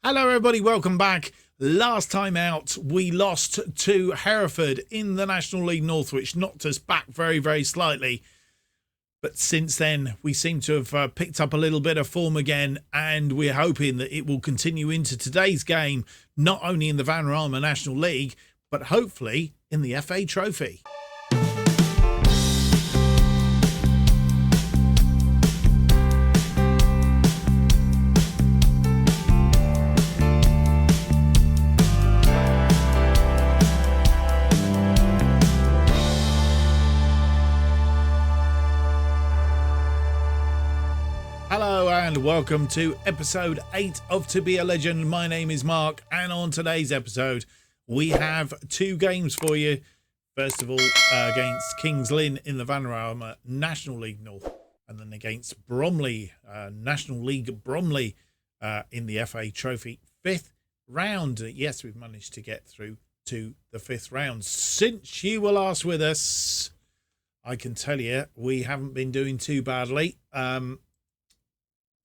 Hello everybody, welcome back. Last time out we lost to Hereford in the National League North, which knocked us back very slightly, but since then we seem to have picked up a little bit of form again, and we're hoping that it will continue into today's game, not only in the Vanarama National League but hopefully in the FA Trophy. Hello and welcome to episode 8 of To Be a Legend. My name is Mark, and on today's episode we have two games for you. First of all, against Kings Lynn in the Vanarama National League North, and then against Bromley, National League Bromley in the FA Trophy 5th round. Yes, we've managed to get through to the 5th round. Since you were last with us, I can tell you we haven't been doing too badly.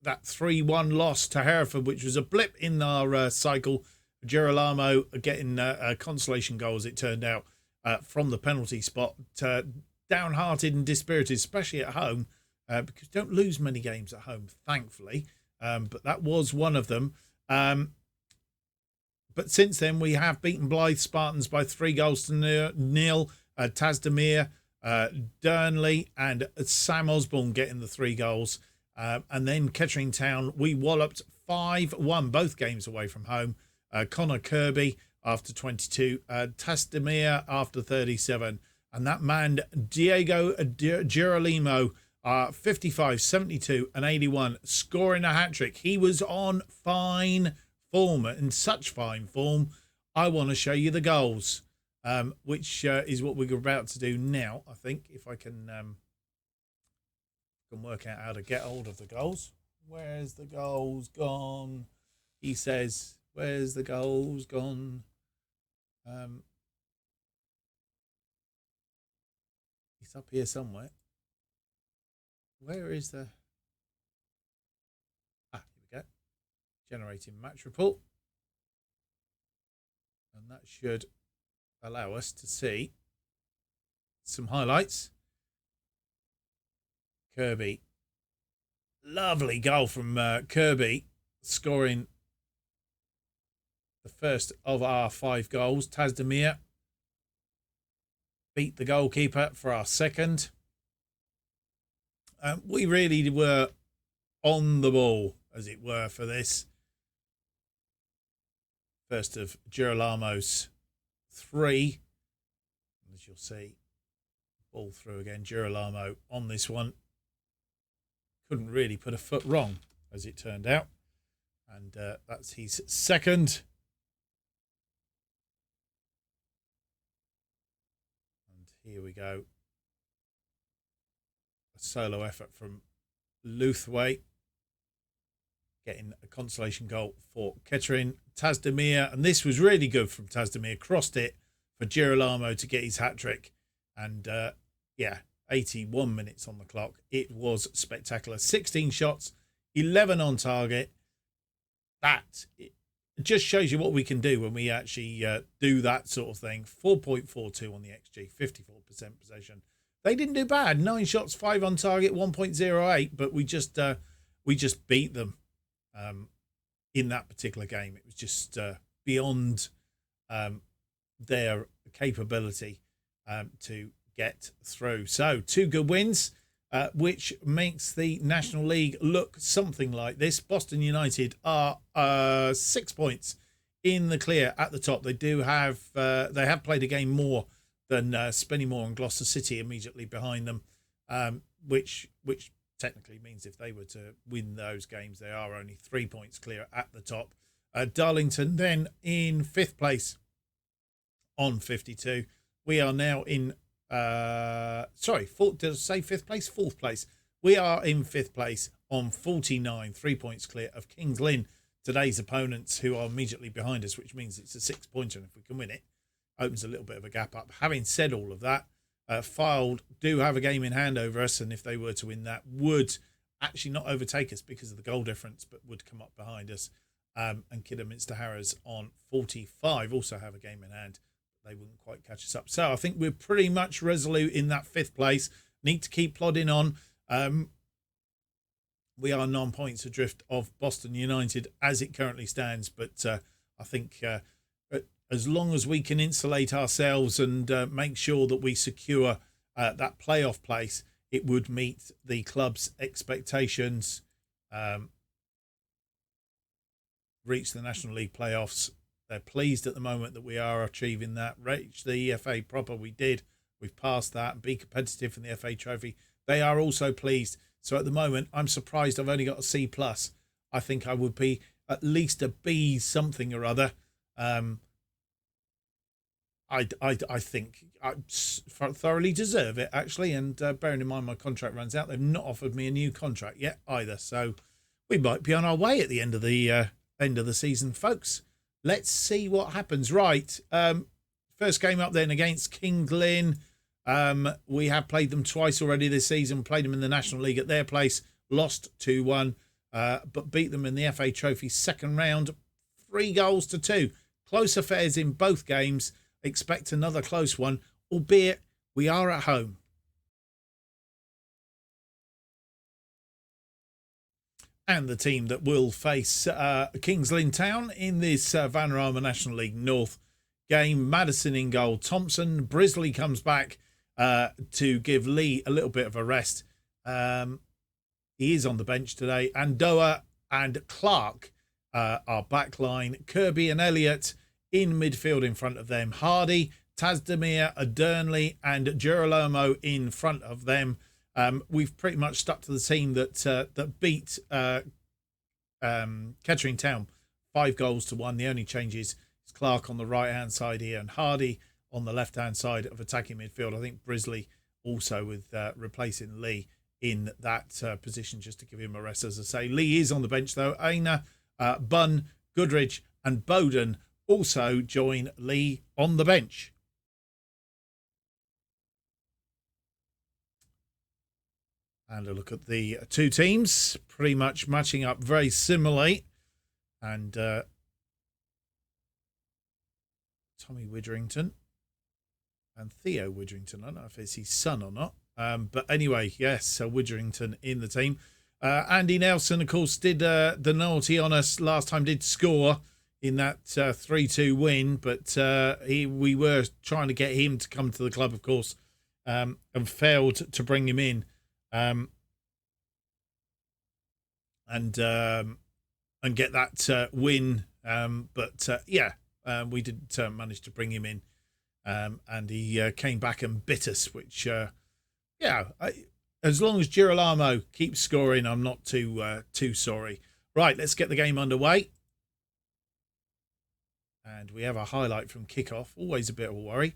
That 3-1 loss to Hereford, which was a blip in our cycle. Girolamo getting a consolation goal, as it turned out, from the penalty spot. Downhearted and dispirited, especially at home, because you don't lose many games at home, thankfully. But that was one of them. But since then, we have beaten Blythe Spartans by 3-0. Tasdamere, Durnley and Sam Osborne getting the 3 goals. And then Kettering Town, we walloped 5-1, both games away from home. Connor Kirby after 22, Tasdamere after 37. And that man, Diego Girolamo, 55, 72 and 81, scoring a hat-trick. He was on fine form, in such fine form. I want to show you the goals, which is what we're about to do now, I think, if I can work out how to get hold of the goals. Where's the goals gone? He says, where's the goals gone? He's up here somewhere. Where is the... here we go. Generating match report. And that should allow us to see some highlights. Kirby. Lovely goal from Kirby, scoring the first of our 5 goals. Tasdamere beat the goalkeeper for our second. We really were on the ball, as it were, for this. First of Girolamo's 3. As you'll see, ball through again. Girolamo on this one. Couldn't really put a foot wrong, as it turned out. And that's his second. And here we go. A solo effort from Luthway, getting a consolation goal for Kettering. Tasdamere, and this was really good from Tasdamere, crossed it for Girolamo to get his hat-trick. And, 81 minutes on the clock. It was spectacular. 16 shots, 11 on target. That just shows you what we can do when we actually do that sort of thing. 4.42 on the XG, 54% possession. They didn't do bad. 9 shots, 5 on target, 1.08. But we just beat them in that particular game. It was just beyond their capability to get through. So 2 good wins, which makes the National League look something like this. Boston United are 6 points in the clear at the top. They do have they have played a game more than Spennymoor and Gloucester City immediately behind them, which technically means if they were to win those games, they are only 3 points clear at the top. Darlington then in 5th place on 52. We are now in did I say 5th place? 4th place. We are in 5th place on 49, 3 points clear of Kings Lynn, today's opponents, who are immediately behind us, which means it's a 6-pointer, and if we can win it, opens a little bit of a gap up. Having said all of that, Fylde do have a game in hand over us, and if they were to win that, would actually not overtake us because of the goal difference, but would come up behind us. and Kidderminster Harrows on 45 also have a game in hand. They wouldn't quite catch us up. So I think we're pretty much resolute in that 5th place. Need to keep plodding on. We are 9 points adrift of Boston United as it currently stands. But I think as long as we can insulate ourselves and make sure that we secure that playoff place, it would meet the club's expectations. Reach the National League playoffs. They're pleased at the moment that we are achieving that. Reach the FA proper, we did. We've passed that and be competitive in the FA Trophy. They are also pleased. So at the moment, I'm surprised I've only got a C+. I think I would be at least a B something or other. I think I thoroughly deserve it, actually. And bearing in mind my contract runs out, they've not offered me a new contract yet either. So we might be on our way at the end of the season, folks. Let's see what happens. Right. First game up then against Kings Lynn. We have played them twice already this season. Played them in the National League at their place. Lost 2-1. But beat them in the FA Trophy second round. 3-2. Close affairs in both games. Expect another close one, albeit we are at home. And the team that will face Kings Lynn Town in this Vanarama National League North game. Madison in goal. Thompson. Brisley comes back to give Lee a little bit of a rest. He is on the bench today. And Doa and Clark are backline. Kirby and Elliott in midfield in front of them. Hardy, Tazdemir, Adernley and Girolamo in front of them. We've pretty much stuck to the team that beat Kettering Town 5-1. The only change is Clark on the right-hand side here and Hardy on the left-hand side of attacking midfield. I think Brisley also with replacing Lee in that position just to give him a rest, as I say. Lee is on the bench, though. Aina, Bunn, Goodridge and Bowden also join Lee on the bench. And a look at the two teams, pretty much matching up very similarly. And Tommy Witherington and Theo Witherington. I don't know if it's his son or not. But anyway, yes, so Witherington in the team. Andy Nelson, of course, did the naughty on us last time, did score in that 3-2 win. But we were trying to get him to come to the club, of course, and failed to bring him in. And get that win. We didn't manage to bring him in. And he came back and bit us, which, as long as Girolamo keeps scoring, I'm not too sorry. Right, let's get the game underway. And we have a highlight from kickoff. Always a bit of a worry.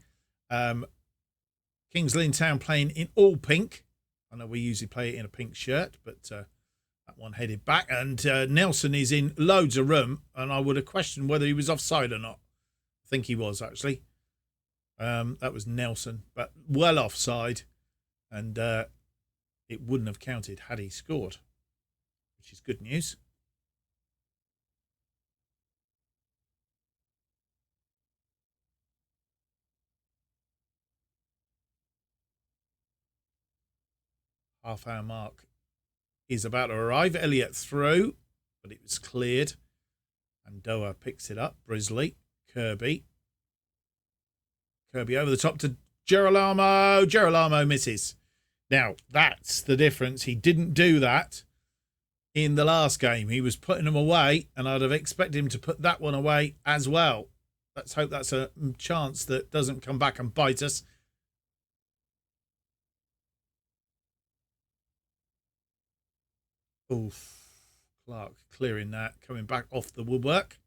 Kings Lynn Town playing in all pink. I know we usually play it in a pink shirt, but that one headed back. And Nelson is in loads of room, and I would have questioned whether he was offside or not. I think he was, actually. That was Nelson, but well offside. And it wouldn't have counted had he scored, which is good news. Half-hour mark is about to arrive. Elliott through, but it was cleared. And Doa picks it up. Brisley, Kirby. Kirby over the top to Girolamo. Girolamo misses. Now, that's the difference. He didn't do that in the last game. He was putting them away, and I'd have expected him to put that one away as well. Let's hope that's a chance that doesn't come back and bite us. Oof. Clark clearing that, coming back off the woodwork.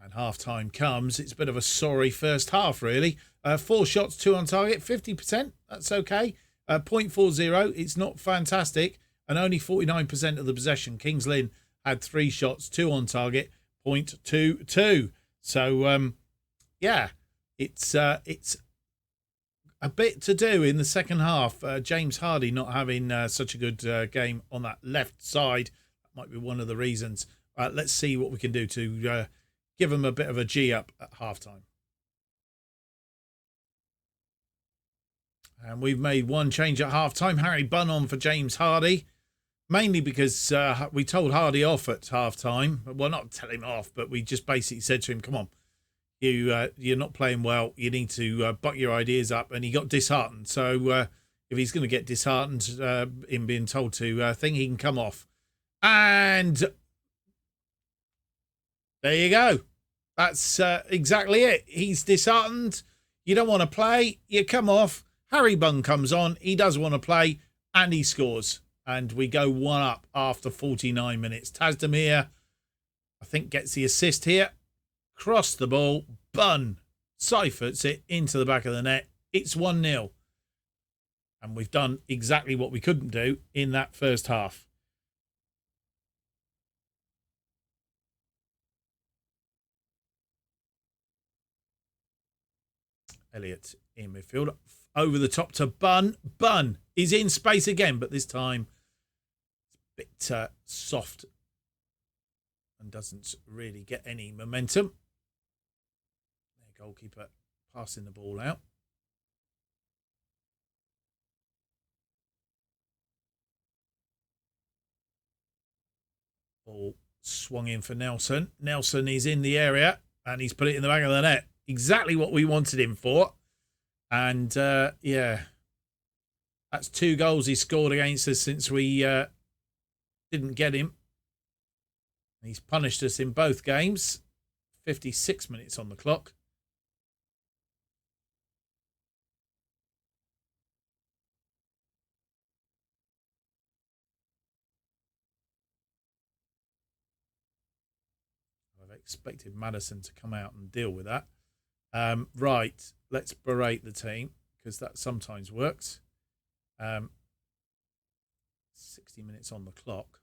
And half-time comes. It's a bit of a sorry first half, really. 4 shots, 2 on target, 50%. That's okay. 0.40. It's not fantastic. And only 49% of the possession. Kings Lynn had 3 shots, 2 on target, 0.22. So, it's a bit to do in the second half. James Hardy not having such a good game on that left side. That might be one of the reasons. Let's see what we can do to give them a bit of a G up at halftime. And we've made one change at halftime. Harry Bunn on for James Hardy. Mainly because we told Hardy off at halftime. Well, not tell him off, but we just basically said to him, come on, you're not playing well. You need to buck your ideas up. And he got disheartened. So if he's going to get disheartened in being told to think, he can come off. And there you go. That's exactly it. He's disheartened. You don't want to play. You come off. Harry Bunn comes on. He does want to play. And he scores. And we go 1-up after 49 minutes. Tazdemir, I think, gets the assist here. Cross the ball. Bunn ciphers it into the back of the net. It's 1-0. And we've done exactly what we couldn't do in that first half. Elliott in midfield. Over the top to Bunn. Bunn is in space again, but this time it's a bit soft and doesn't really get any momentum. Their goalkeeper passing the ball out. Ball swung in for Nelson. Nelson is in the area and he's put it in the back of the net. Exactly what we wanted him for. And, yeah, that's 2 goals he scored against us since we didn't get him. He's punished us in both games. 56 minutes on the clock. I've expected Madison to come out and deal with that. Right, let's berate the team because that sometimes works. 60 minutes on the clock.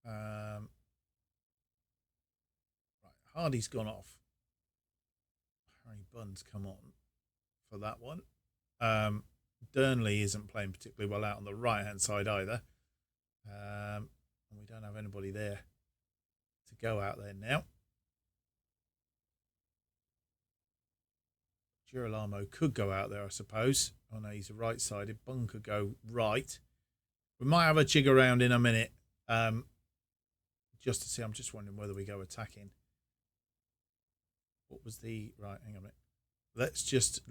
Right, Hardy's gone off. Harry Bunn's come on for that one. Durnley isn't playing particularly well out on the right-hand side either. And we don't have anybody there to go out there now. Girolamo could go out there, I suppose. Oh no, he's right-sided. Bunn could go right. We might have a jig around in a minute. Just to see, I'm just wondering whether we go attacking. What was the right? Hang on a minute. Let's just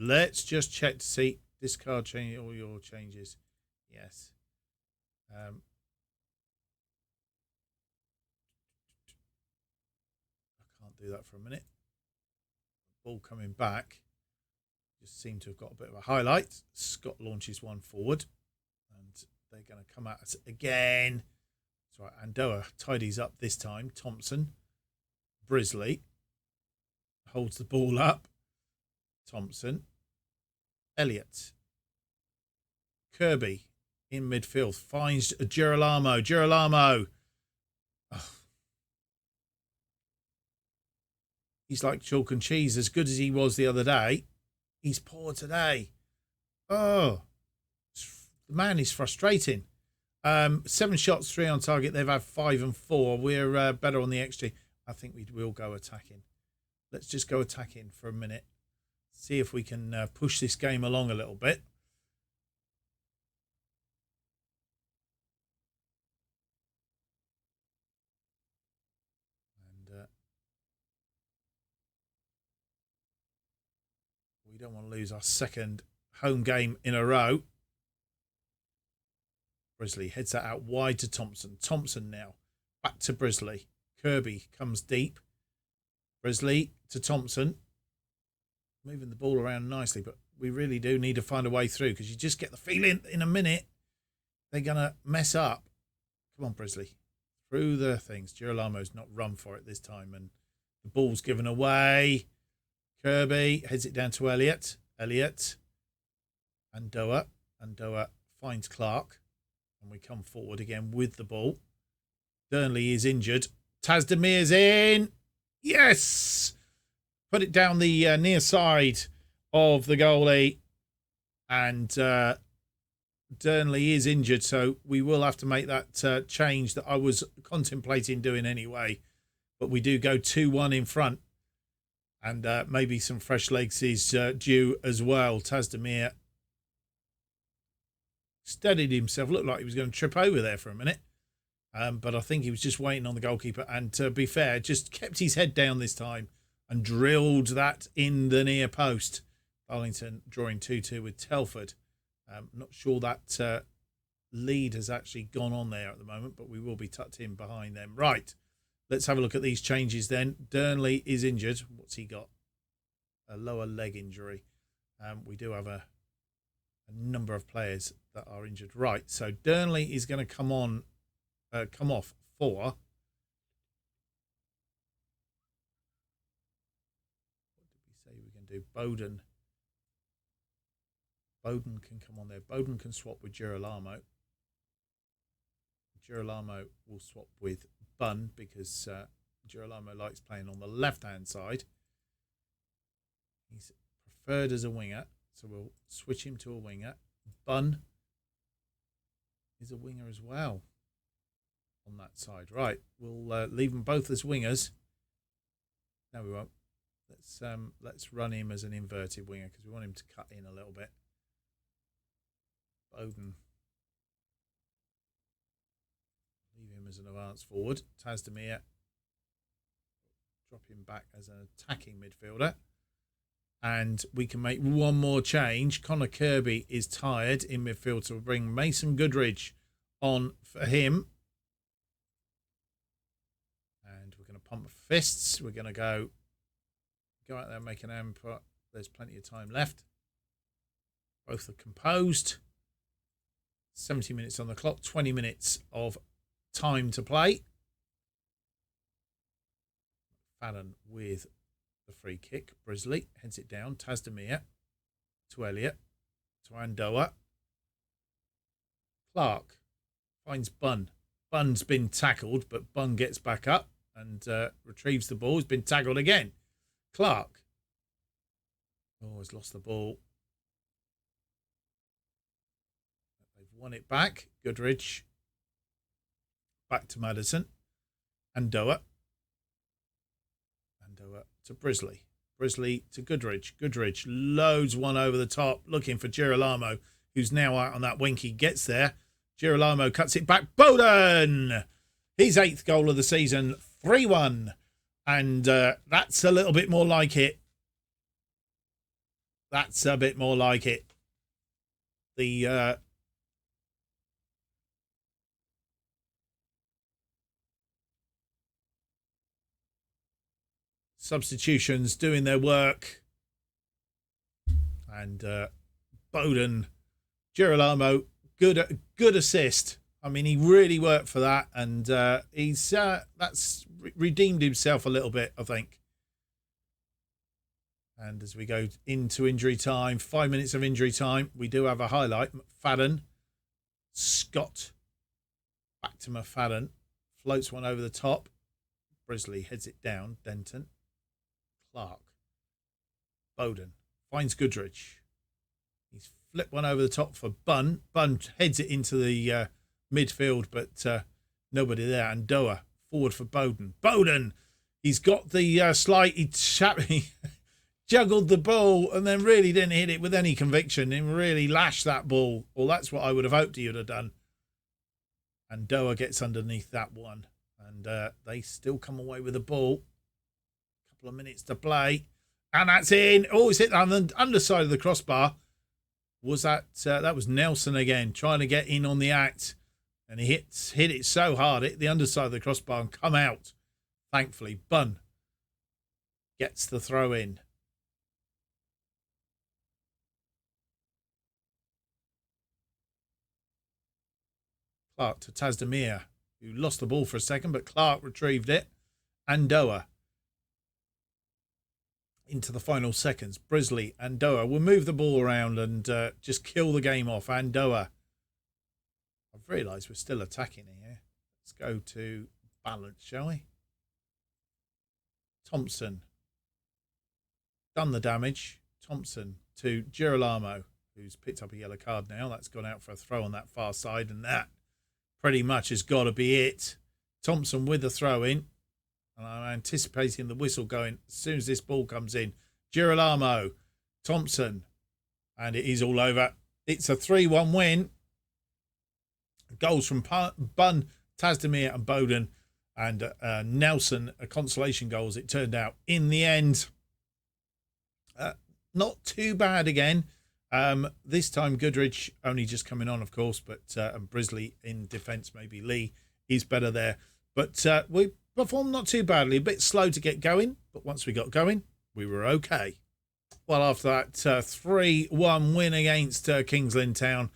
check to see. Discard change all your changes. Yes. I can't do that for a minute. Ball coming back. Just seem to have got a bit of a highlight. Scott launches one forward. And they're going to come at us again. That's right. Andoa tidies up this time. Thompson. Brisley. Holds the ball up. Thompson. Elliott. Kirby in midfield. Finds Girolamo. Girolamo. Oh. He's like chalk and cheese. As good as he was the other day, he's poor today. Oh. The man is frustrating. 7 shots, 3 on target. They've had 5 and 4. We're better on the XG. I think we will go attacking. Let's just go attacking for a minute. See if we can push this game along a little bit. And we don't want to lose our second home game in a row. Brisley heads that out wide to Thompson. Thompson now. Back to Brisley. Kirby comes deep. Brisley to Thompson. Moving the ball around nicely, but we really do need to find a way through because you just get the feeling in a minute they're going to mess up. Come on, Brisley. Through the things. Girolamo's not run for it this time, and the ball's given away. Kirby heads it down to Elliott. Elliott. Andoa. Andoa finds Clark. And we come forward again with the ball. Durnley is injured. Tazdemir's in. Yes! put it down the near side of the goalie, and Durnley is injured, so we will have to make that change that I was contemplating doing anyway. But we do go 2-1 in front, and maybe some fresh legs is due as well. Tazdemir steadied himself, looked like he was going to trip over there for a minute. But I think he was just waiting on the goalkeeper. And to be fair, just kept his head down this time and drilled that in the near post. Darlington drawing 2-2 with Telford. Not sure that lead has actually gone on there at the moment, but we will be tucked in behind them. Right, let's have a look at these changes then. Durnley is injured. What's he got? A lower leg injury. We do have a number of players that are injured. Right, so Durnley is going to come off for, what did we say we can do? Bowden can come on there. Bowden can swap with Girolamo. Girolamo will swap with Bunn because Girolamo likes playing on the left-hand side. He's preferred as a winger, so we'll switch him to a winger. Bunn is a winger as well on that side. Right, we'll leave them both as wingers. No, we won't. Let's run him as an inverted winger because we want him to cut in a little bit. Bowden. Leave him as an advance forward. Tazdemir. Drop him back as an attacking midfielder. And we can make one more change. Connor Kirby is tired in midfield, so we'll bring Mason Goodridge on for him. And we're going to pump fists. We're going to go out there and make an input. There's plenty of time left. Both are composed. 70 minutes on the clock. 20 minutes of time to play. Fallon with the free kick. Brisley heads it down. Tazdemir to Elliott. To Andoa. Clark finds Bunn. Bunn's been tackled, but Bunn gets back up and retrieves the ball. He's been tackled again. Clark. Oh, has lost the ball. They've won it back. Goodridge. Back to Madison. Andoa. Andoa to Brisley. Brisley to Goodridge. Goodridge loads one over the top, looking for Girolamo, who's now out on that wing. He gets there. Girolamo cuts it back. Bowden! His 8th goal of the season. 3-1. And that's a little bit more like it. That's a bit more like it. The substitutions doing their work. And Bowden, Girolamo, good assist. I mean, he really worked for that, and he's that's redeemed himself a little bit, I think. And as we go into injury time, 5 minutes of injury time, we do have a highlight. McFadden, Scott, back to McFadden, floats one over the top. Brisley heads it down. Denton, Clark, Bowden finds Goodridge. He's flipped one over the top for Bunn. Bunn heads it into the midfield, but nobody there. And Doa forward for Bowden. Bowden, he's got the slight. He juggled the ball and then really didn't hit it with any conviction. He really lashed that ball. Well, that's what I would have hoped he would have done. And Doa gets underneath that one, and they still come away with the ball. A couple of minutes to play, and that's in. Oh, it's hit on the underside of the crossbar. Was that was Nelson again trying to get in on the act, and he hit it so hard, hit the underside of the crossbar and come out. Thankfully, Bunn gets the throw in. Clark to Tazdemir, who lost the ball for a second, but Clark retrieved it. Andoa into the final seconds. Brisley, Andoa will move the ball around and just kill the game off. Andoa. I've realised we're still attacking here. Let's go to balance, shall we? Thompson. done the damage. Thompson to Girolamo, who's picked up a yellow card now. That's gone out for a throw on that far side, and that pretty much has got to be it. Thompson with the throw in, and I'm anticipating the whistle going as soon as this ball comes in. Girolamo, Thompson, and it is all over. It's a 3-1 win. Goals from Bunn, Tazdemir and Bowden, and Nelson, consolation goals, it turned out in the end. Not too bad again. This time Goodridge only just coming on, of course, but and Brisley in defence, maybe Lee is better there. But we performed not too badly. A bit slow to get going, but once we got going, we were okay. Well, after that 3-1 win against Kings Lynn Town,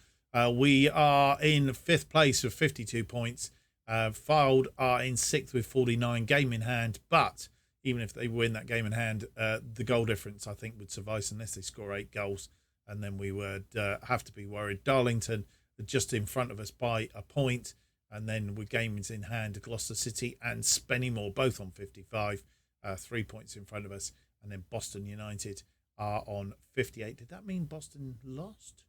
we are in 5th place with 52 points. Fylde are in 6th with 49, game in hand. But even if they win that game in hand, the goal difference, I think, would suffice unless they score 8 goals. And then we would have to be worried. Darlington are just in front of us by a point. And then with games in hand, Gloucester City and Spennymoor, both on 55, 3 points in front of us. And then Boston United are on 58. Did that mean Boston lost?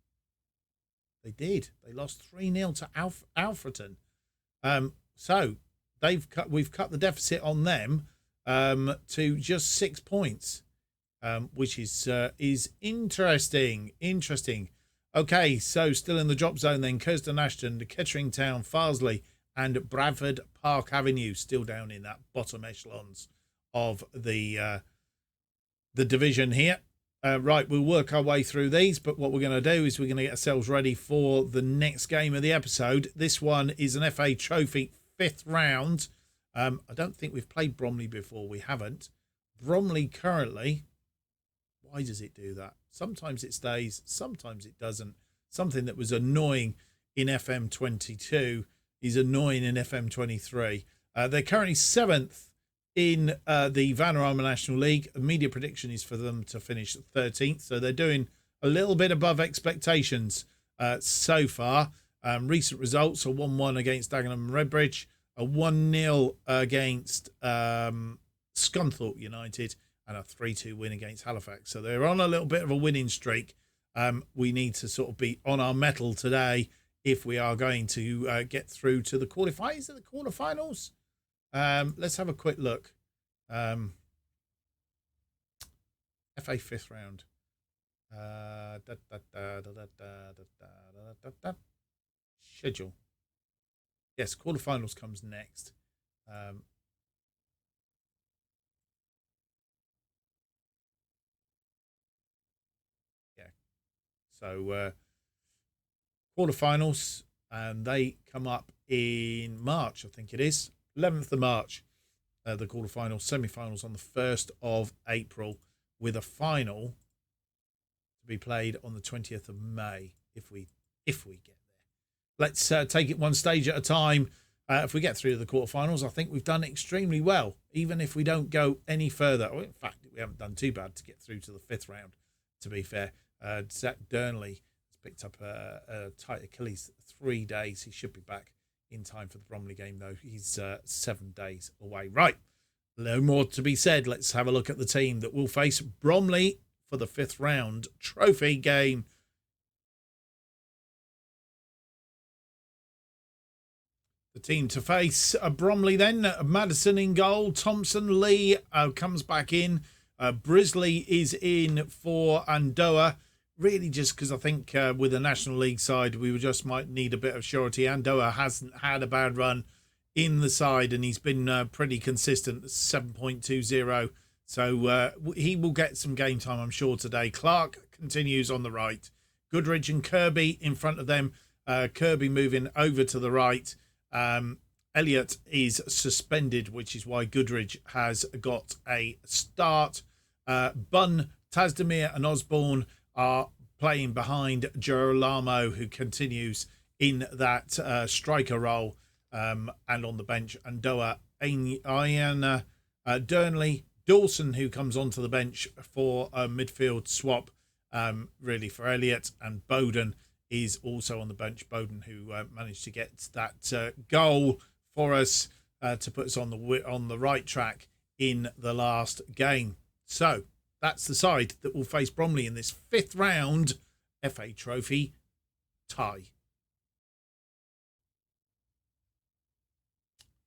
They did. They lost 3-0 to Alfreton. So we've cut the deficit on them to just 6 points, which is interesting. Okay, so still in the drop zone then. Curzon Ashton, Kettering Town, Farsley and Bradford Park Avenue still down in that bottom echelons of the division here. Right, we'll work our way through these, but what we're going to do is we're going to get ourselves ready for the next game of the episode. This one is an FA Trophy 5th round. I don't think we've played Bromley before. We haven't. Bromley currently, why does it do that? Sometimes it stays, sometimes it doesn't. Something that was annoying in FM22 is annoying in FM23. They're currently 7th in the Vanarama National League. Media prediction is for them to finish 13th. So they're doing a little bit above expectations so far. Recent results are 1-1 against Dagenham and Redbridge, a 1-0 against Scunthorpe United, and a 3-2 win against Halifax. So they're on a little bit of a winning streak. We need to sort of be on our mettle today if we are going to get through to the quarterfinals. Is it the quarterfinals? Let's have a quick look. FA 5th round. Schedule. Yes, quarterfinals comes next. So quarterfinals, and they come up in March, I think it is. 11th of March, the quarterfinals, semi-finals on the 1st of April, with a final to be played on the 20th of May, if we get there. Let's take it one stage at a time. If we get through to the quarterfinals, I think we've done extremely well, even if we don't go any further. Well, in fact, we haven't done too bad to get through to the 5th round, to be fair. Zach Durnley has picked up a tight Achilles 3 days. He should be back in time for the Bromley game, though. He's 7 days away. Right, no more to be said. Let's have a look at the team that will face Bromley for the 5th round trophy game. The team to face Bromley then. Madison in goal. Thompson. Lee comes back in. Brisley is in for Andoa. Really just because I think with the National League side, we just might need a bit of surety. Andoa hasn't had a bad run in the side, and he's been pretty consistent, 7.20. So he will get some game time, I'm sure, today. Clark continues on the right. Goodridge and Kirby in front of them. Kirby moving over to the right. Elliott is suspended, which is why Goodridge has got a start. Bunn, Tazdemir and Osborne are playing behind Girolamo, who continues in that striker role, and on the bench, Andoa, Ian, Durnley, Dawson, who comes onto the bench for a midfield swap, really for Elliott, and Bowden is also on the bench. Bowden, who managed to get that goal for us to put us on the right track in the last game. So That's the side that will face Bromley in this 5th round FA Trophy tie.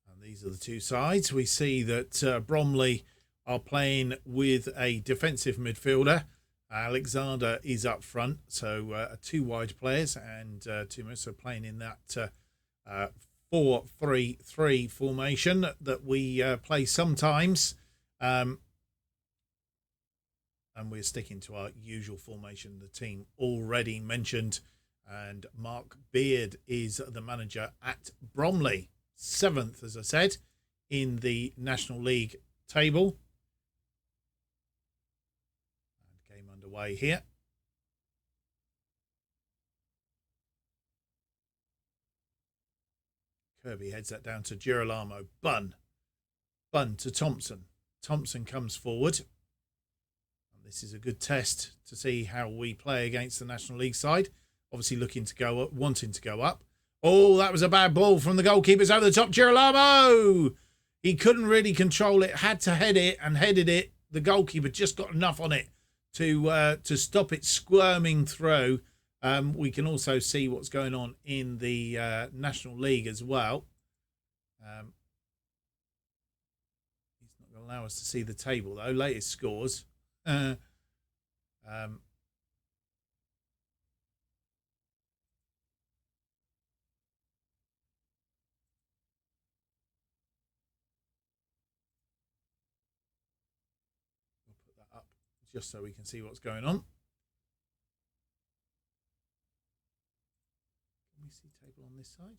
And these are the two sides. We see that Bromley are playing with a defensive midfielder. Alexander is up front, so 2 wide players, and Tumus are playing in that 4-3-3 formation that we play sometimes. And we're sticking to our usual formation, the team already mentioned. And Mark Beard is the manager at Bromley. 7th, as I said, in the National League table. And game underway here. Kirby heads that down to Girolamo. Bunn to Thompson. Thompson comes forward. And this is a good test to see how we play against the National League side. Obviously looking to go up, wanting to go up. Oh, that was a bad ball from the goalkeepers over the top. Girolamo! He couldn't really control it. Had to head it and headed it. The goalkeeper just got enough on it to stop it squirming through. We can also see what's going on in the National League as well. He's not going to allow us to see the table, though. Latest scores. We'll put that up just so we can see what's going on. Can we see table on this side?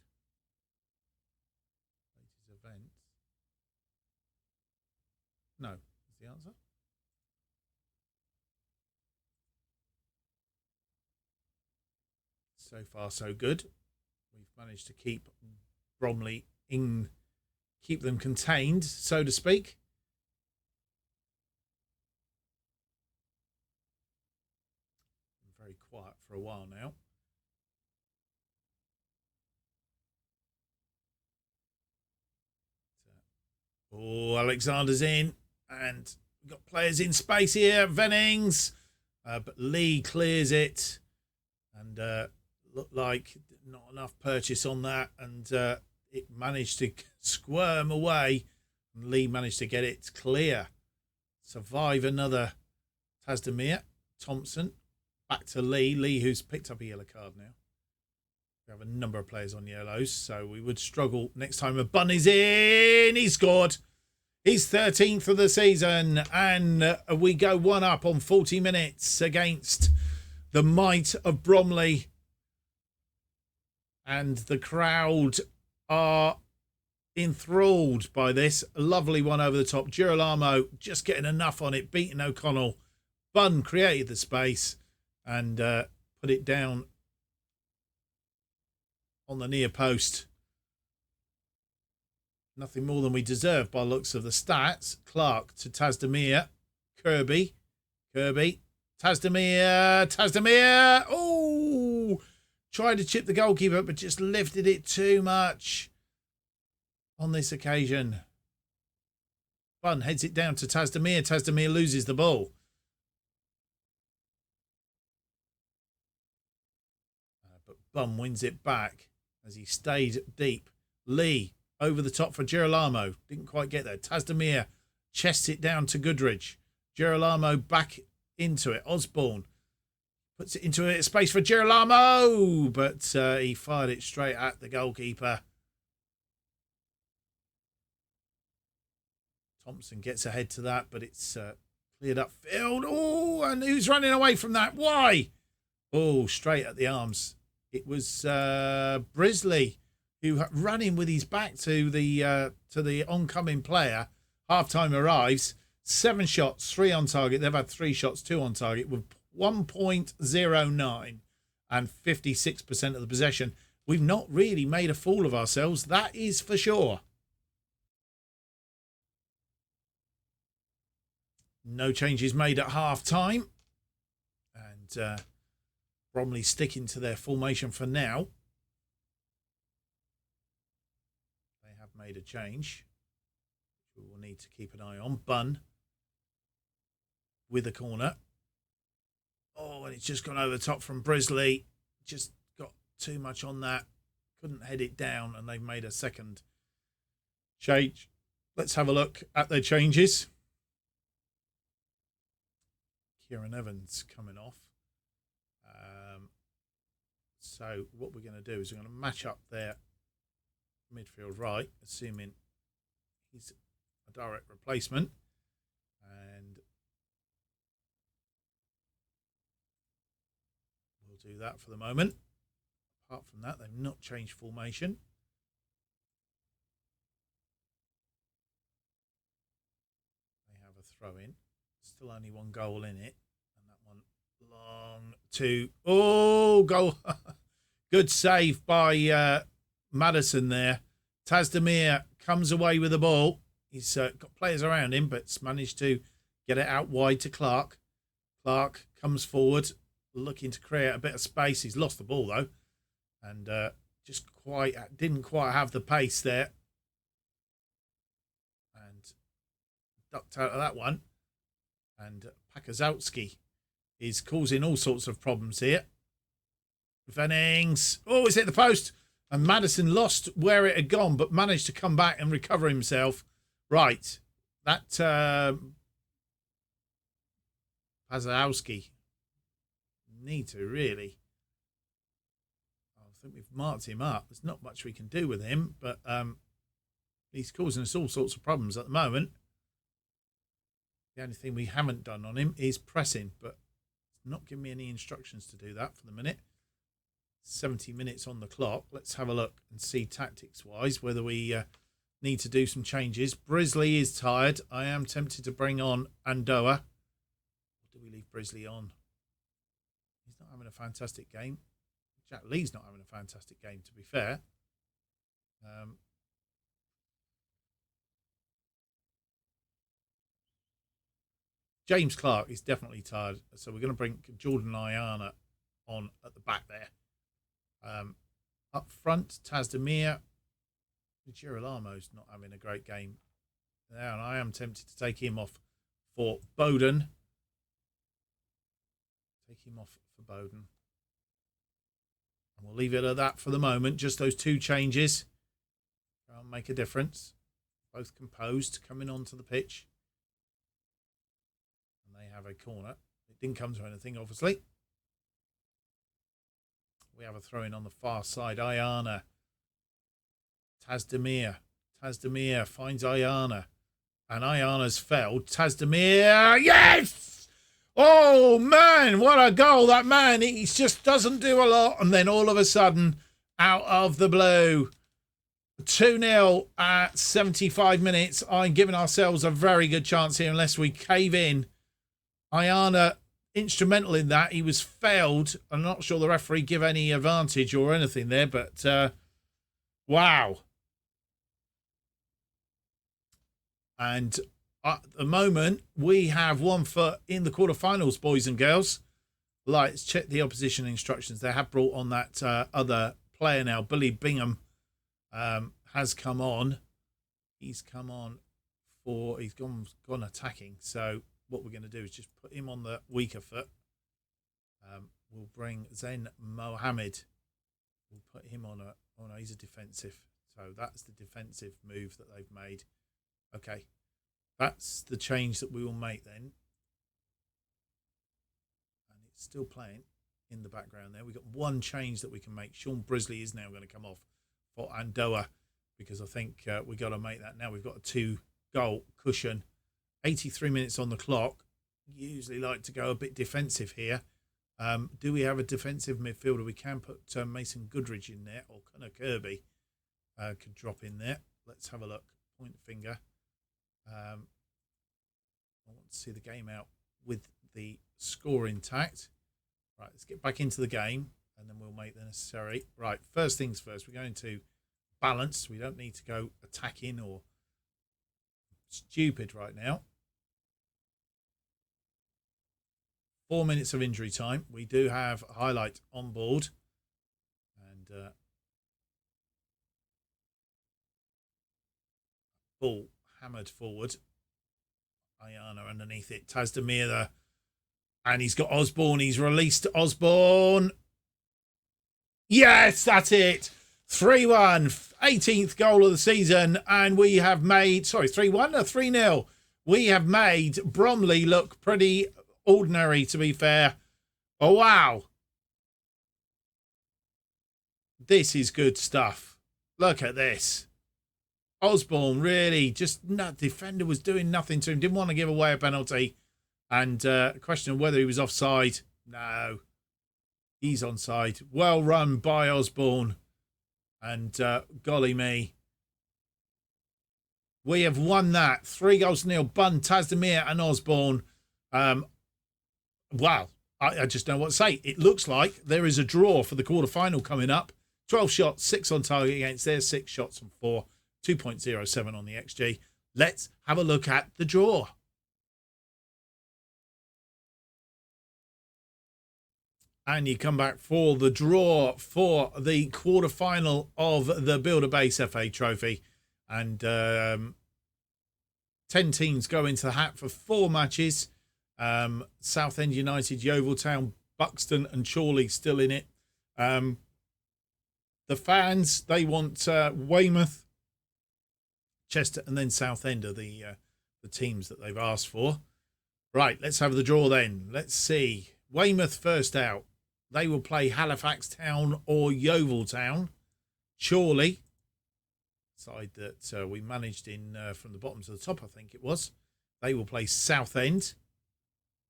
Latest events. No, is the answer. So far, so good. We've managed to keep Bromley keep them contained, so to speak. Been very quiet for a while now. Oh, Alexander's in, and we've got players in space here. Vennings, but Lee clears it, and looked like not enough purchase on that, and it managed to squirm away, and Lee managed to get it clear. Survive another Tazdemir. Thompson back to Lee. Lee, who's picked up a yellow card now. We have a number of players on yellows, so we would struggle next time. A Bunn is in. He scored. He's 13th of the season, and we go 1 up on 40 minutes against the might of Bromley. And the crowd are enthralled by this. A lovely one over the top. Girolamo just getting enough on it, beating O'Connell. Bunn created the space and put it down on the near post. Nothing more than we deserve by looks of the stats. Clark to Tazdemir. Kirby. Tazdemir. Oh! Tried to chip the goalkeeper, but just lifted it too much on this occasion. Bunn heads it down to Tazdemir. Tazdemir loses the ball. But Bunn wins it back as he stayed deep. Lee over the top for Girolamo. Didn't quite get there. Tazdemir chests it down to Goodridge. Girolamo back into it. Osborne puts it into a space for Girolamo, but he fired it straight at the goalkeeper. Thompson gets ahead to that, but it's cleared up field. Oh, and who's running away from that? Why? Oh, straight at the arms. It was Brisley who running with his back to the oncoming player. Half-time arrives. 7 shots, 3 on target. They've had 3 shots, 2 on target with 1.09 and 56% of the possession. We've not really made a fool of ourselves. That is for sure. No changes made at half-time. And Bromley sticking to their formation for now. Made a change, which we will need to keep an eye on. Bunn with a corner. Oh, and it's just gone over the top from Brisley. Just got too much on that. Couldn't head it down, and they've made a second change. Let's have a look at their changes. Kieran Evans coming off. So what we're going to do is we're going to match up their midfield right, assuming he's a direct replacement. And we'll do that for the moment. Apart from that, they've not changed formation. They have a throw in. Still only one goal in it. And that one long to... Oh, goal. Good save by Madison there. Tazdemir comes away with the ball. He's got players around him, but's managed to get it out wide to Clark. Clark comes forward, looking to create a bit of space. He's lost the ball, though. And didn't quite have the pace there. And ducked out of that one. And Pakazowski is causing all sorts of problems here. Vennings. Oh, it's hit the post. And Madison lost where it had gone, but managed to come back and recover himself. Right. That Pakazowski need to really... I think we've marked him up. There's not much we can do with him, but he's causing us all sorts of problems at the moment. The only thing we haven't done on him is pressing, but it's not giving me any instructions to do that for the minute. 70 minutes on the clock. Let's have a look and see tactics-wise whether we need to do some changes. Brisley is tired. I am tempted to bring on Andoa. Or do we leave Brisley on? He's not having a fantastic game. Jack Lee's not having a fantastic game, to be fair. James Clark is definitely tired, so we're going to bring Jordan Ayana on at the back there. Up front, Tazdemir. Girolamo's not having a great game there, and I am tempted to take him off for Bowden. Take him off for Bowden. And we'll leave it at that for the moment. Just those two changes. I'll make a difference. Both composed, coming onto the pitch. And they have a corner. It didn't come to anything, obviously. We have a throw-in on the far side. Ayana. Tazdemir. Tazdemir finds Ayana. And Ayana's failed. Tazdemir. Yes! Oh, man, what a goal. That man, he just doesn't do a lot. And then all of a sudden, out of the blue, 2-0 at 75 minutes. I'm giving ourselves a very good chance here unless we cave in. Ayana, instrumental in that. He was failed. I'm not sure the referee give any advantage or anything there, but wow. And at the moment, we have 1 foot in the quarterfinals, boys and girls. Let's check the opposition instructions. They have brought on that other player now. Billy Bingham has come on. He's come on for... He's gone attacking. So what we're going to do is just put him on the weaker foot. We'll bring Zain Mohammed. We'll put him on a... Oh, no, he's a defensive. So that's the defensive move that they've made. Okay. That's the change that we will make then. And it's still playing in the background there. We've got one change that we can make. Sean Brisley is now going to come off for Andoa because I think we've got to make that now. We've got a 2-goal cushion. 83 minutes on the clock. Usually like to go a bit defensive here. Do we have a defensive midfielder? We can put Mason Goodridge in there, or Connor Kirby could drop in there. Let's have a look. Point finger. I want to see the game out with the score intact. Right, let's get back into the game and then we'll make the necessary. Right, first things first, we're going to balance. We don't need to go attacking or stupid right now. 4 minutes of injury time. We do have a highlight on board. And ball hammered forward. Ayana underneath it. Tazdemir, And he's got Osborne. He's released Osborne. Yes, that's it. 3-1. 18th goal of the season. And we have made, 3-1 or 3-0. We have made Bromley look pretty ordinary, to be fair. Oh, wow. This is good stuff. Look at this. Osborne really just, defender was doing nothing to him. Didn't want to give away a penalty. And question of whether he was offside. No. He's onside. Well run by Osborne. And golly me. We have won that. 3-0. Bunn, Tazdemir and Osborne. Wow. I just don't know what to say. It looks like there is a draw for the quarterfinal coming up. 12 shots, 6 on target against their 6 shots and 4. 2.07 on the XG. Let's have a look at the draw. And you come back for the draw for the quarterfinal of the Builder Base FA Trophy. And 10 teams go into the hat for 4 matches. Southend United, Yeovil Town, Buxton and Chorley still in it. The fans, they want Weymouth, Chester and then Southend are the teams that they've asked for. Right, let's have the draw then. Let's see. Weymouth first out. They will play Halifax Town or Yeovil Town. Chorley, side that we managed in from the bottom to the top, I think it was. They will play Southend.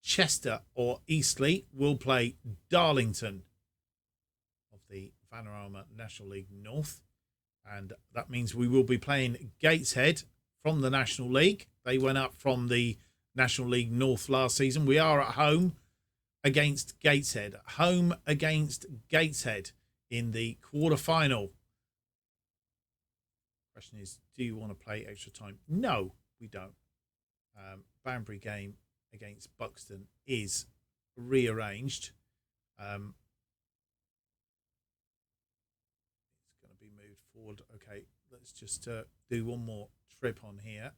Chester or Eastleigh will play Darlington of the Vanarama National League North. And that means we will be playing Gateshead from the National League. They went up from the National League North last season. We are at home against Gateshead. Home against Gateshead in the quarter-final. Question is, do you want to play extra time? No, we don't. Banbury game against Buxton is rearranged. It's going to be moved forward. Okay, let's just do one more trip on here.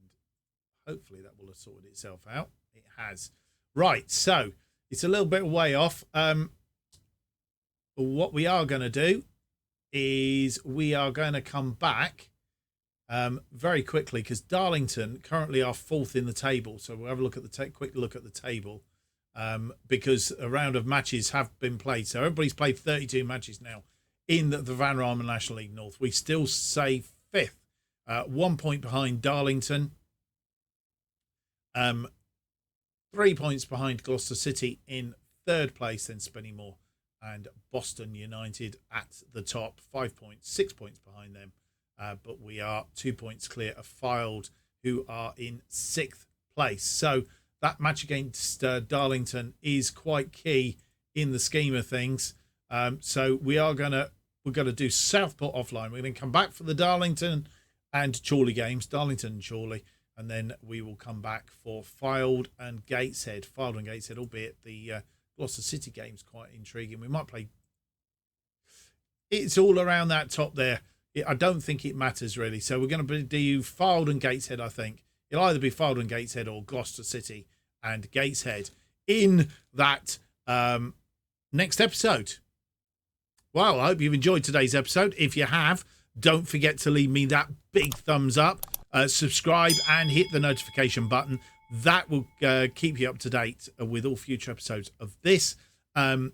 And hopefully that will have sorted itself out. It has. Right, so it's a little bit way off. But what we are going to do is we are going to come back very quickly because Darlington currently are 4th in the table. So we'll have a look at the quick look at the table because a round of matches have been played. So everybody's played 32 matches now in the Vanarama National League North. We still say 5th, 1 point behind Darlington. 3 points behind Gloucester City in 3rd place, then Spennymoor and Boston United at the top. 5 points, 6 points behind them. But we are 2 points clear of Fylde, who are in 6th place. So that match against Darlington is quite key in the scheme of things. So we're gonna do Southport offline. We're going to come back for the Darlington and Chorley games, Darlington and Chorley. And then we will come back for Fylde and Gateshead. Fylde and Gateshead, albeit the Gloucester City game's quite intriguing. We might play... It's all around that top there. I don't think it matters, really. So we're going to do Fylde and Gateshead, I think. It'll either be Fylde and Gateshead or Gloucester City and Gateshead in that next episode. Well, I hope you've enjoyed today's episode. If you have, don't forget to leave me that big thumbs up. Subscribe and hit the notification button. That will keep you up to date with all future episodes of this To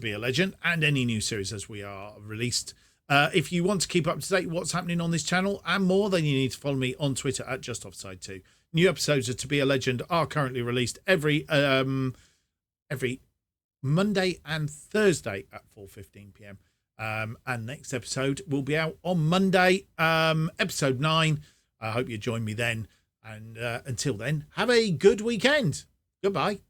Be a Legend and any new series as we are released. If you want to keep up to date with what's happening on this channel and more, then you need to follow me on Twitter at JustOffside2. New episodes of To Be a Legend are currently released every Monday and Thursday at 4:15 p.m. And next episode will be out on Monday, episode 9. I hope you join me then. And until then, have a good weekend. Goodbye.